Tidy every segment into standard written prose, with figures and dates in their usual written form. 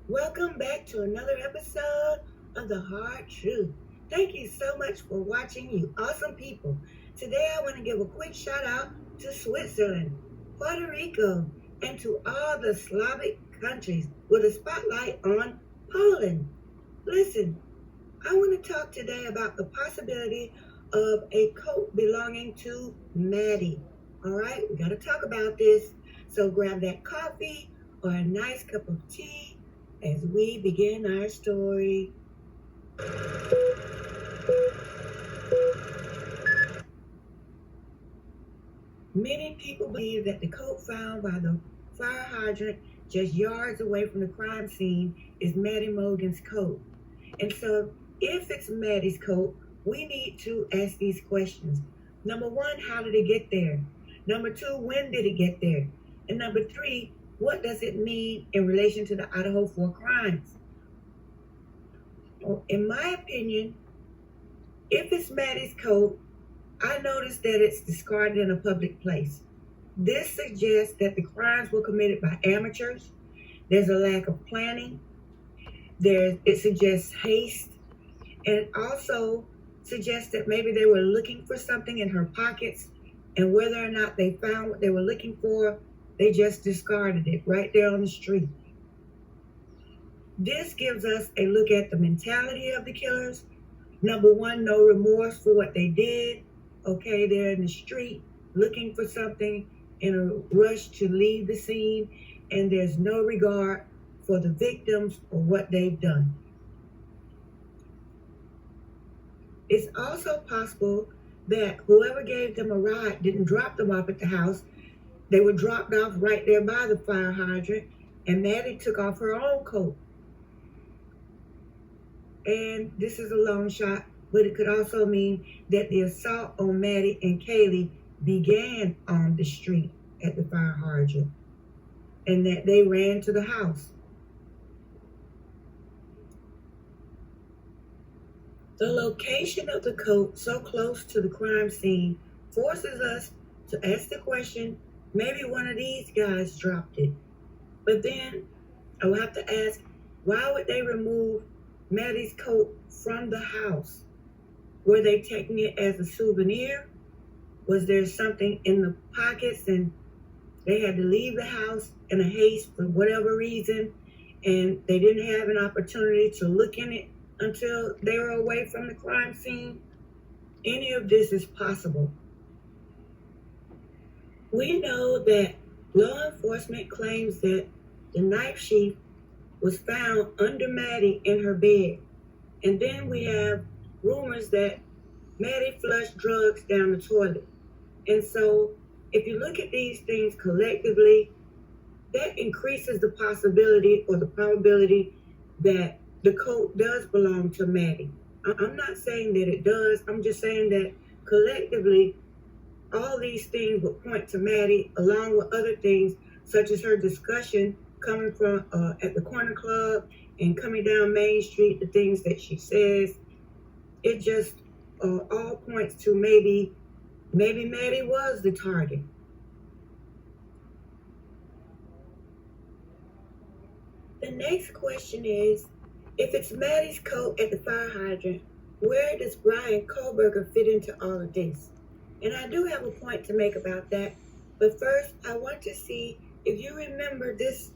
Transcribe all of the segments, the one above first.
Welcome back to another episode of The Hard Truth. Thank you so much for watching, you awesome people. Today I want to give a quick shout out to Switzerland, Puerto Rico, and to all the Slavic countries with a spotlight on Poland. Listen, I want to talk today about the possibility of a coat belonging to Maddie. All right, we got to talk about this. So grab that coffee or a nice cup of tea as we begin our story. Many people believe that the coat found by the fire hydrant just yards away from the crime scene is Maddie Mogan's coat. And so, if it's Maddie's coat, we need to ask these questions. Number one, how did it get there? Number two, when did it get there? And number three, what does it mean in relation to the Idaho 4 crimes? In my opinion, if it's Maddie's coat, I noticed that it's discarded in a public place. This suggests that the crimes were committed by amateurs. There's a lack of planning. It suggests haste. And it also suggests that maybe they were looking for something in her pockets, and whether or not they found what they were looking for, they just discarded it right there on the street. This gives us a look at the mentality of the killers. Number one, no remorse for what they did. Okay, they're in the street looking for something in a rush to leave the scene, and there's no regard for the victims or what they've done. It's also possible that whoever gave them a ride didn't drop them off at the house. They were dropped off right there by the fire hydrant, and Maddie took off her own coat. And this is a long shot, but it could also mean that the assault on Maddie and Kaylee began on the street at the fire hydrant, and that they ran to the house. The location of the coat so close to the crime scene forces us to ask the question, maybe one of these guys dropped it. But then I will have to ask, why would they remove Maddie's coat from the house? Were they taking it as a souvenir? Was there something in the pockets and they had to leave the house in a haste for whatever reason, and they didn't have an opportunity to look in it until they were away from the crime scene? Any of this is possible. We know that law enforcement claims that the knife sheath was found under Maddie in her bed. And then we have rumors that Maddie flushed drugs down the toilet. And so if you look at these things collectively, that increases the possibility or the probability that the coat does belong to Maddie. I'm not saying that it does. I'm just saying that collectively, all these things would point to Maddie, along with other things, such as her discussion coming from at the corner club and coming down Main Street, the things that she says. It just all points to maybe Maddie was the target. The next question is, if it's Maddie's coat at the fire hydrant, where does Bryan Kohberger fit into all of this? And I do have a point to make about that. But first, I want to see if you remember this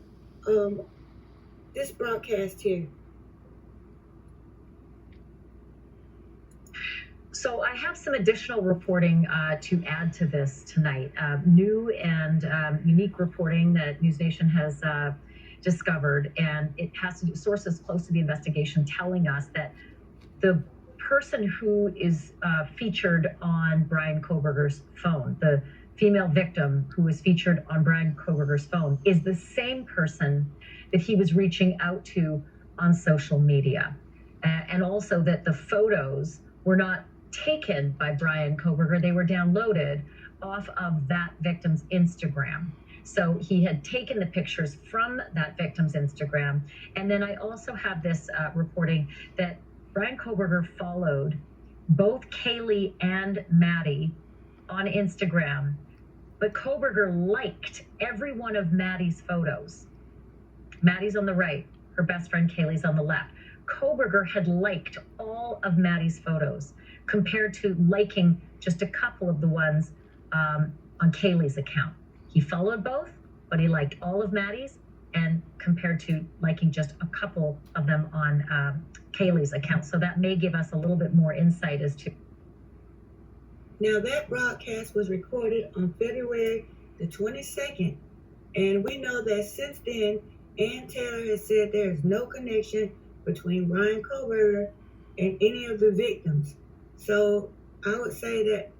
broadcast here. So I have some additional reporting to add to this tonight. New and unique reporting that News Nation has discovered, and it has to do sources close to the investigation telling us that the person who is featured on Bryan Kohberger's phone, the female victim who was featured on Bryan Kohberger's phone, is the same person that he was reaching out to on social media. And also that the photos were not taken by Bryan Kohberger, they were downloaded off of that victim's Instagram. So he had taken the pictures from that victim's Instagram. And then I also have this reporting that Bryan Kohberger followed both Kaylee and Maddie on Instagram, but Kohberger liked every one of Maddie's photos. Maddie's on the right, her best friend Kaylee's on the left. Kohberger had liked all of Maddie's photos compared to liking just a couple of the ones on Kaylee's account. He followed both, but he liked all of Maddie's, and compared to liking just a couple of them on Kaylee's account. So that may give us a little bit more insight as to. Now, that broadcast was recorded on February the 22nd, and we know that since then, Ann Taylor has said there is no connection between Brian Kohberger and any of the victims. So I would say that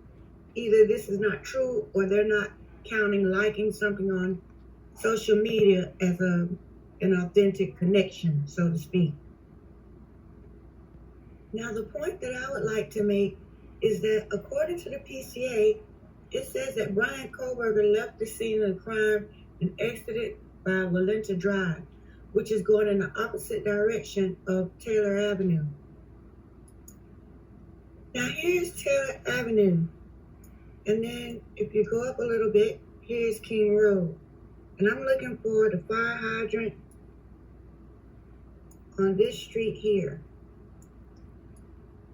either this is not true or they're not counting liking something on social media as an authentic connection, so to speak. Now, the point that I would like to make is that according to the PCA, it says that Brian Kohberger left the scene of the crime and exited by Walenta Drive, which is going in the opposite direction of Taylor Avenue. Now, here's Taylor Avenue, and then if you go up a little bit, here's King Road. And I'm looking for the fire hydrant on this street here.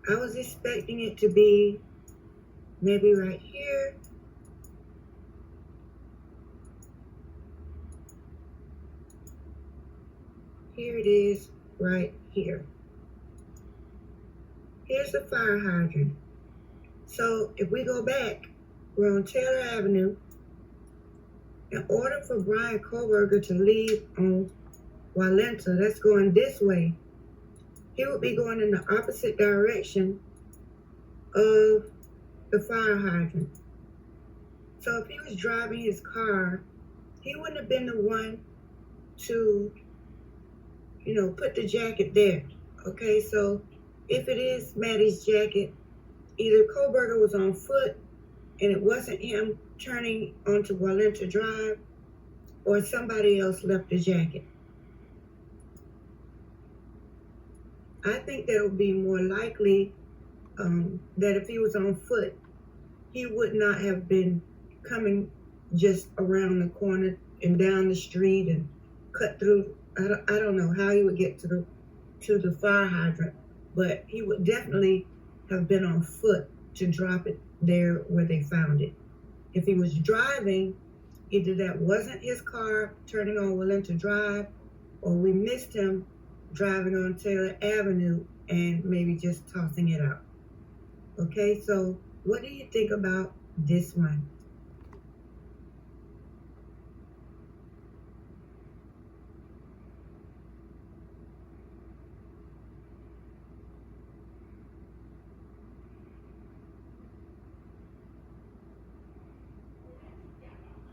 I was expecting it to be maybe right here. Here it is, right here. Here's the fire hydrant. So if we go back, we're on Taylor Avenue. In order for Brian Kohberger to leave on Walenta, that's going this way, he would be going in the opposite direction of the fire hydrant. So if he was driving his car, he wouldn't have been the one to, put the jacket there. Okay, so if it is Maddie's jacket, either Kohberger was on foot and it wasn't him turning onto Walenta Drive, or somebody else left the jacket. I think that it would be more likely that if he was on foot, he would not have been coming just around the corner and down the street and cut through. I don't know how he would get to the fire hydrant, but he would definitely have been on foot to drop it there where they found it. If he was driving, either that wasn't his car turning on Walenta Drive, or we missed him driving on Taylor Avenue and maybe just tossing it out. Okay, so what do you think about this one?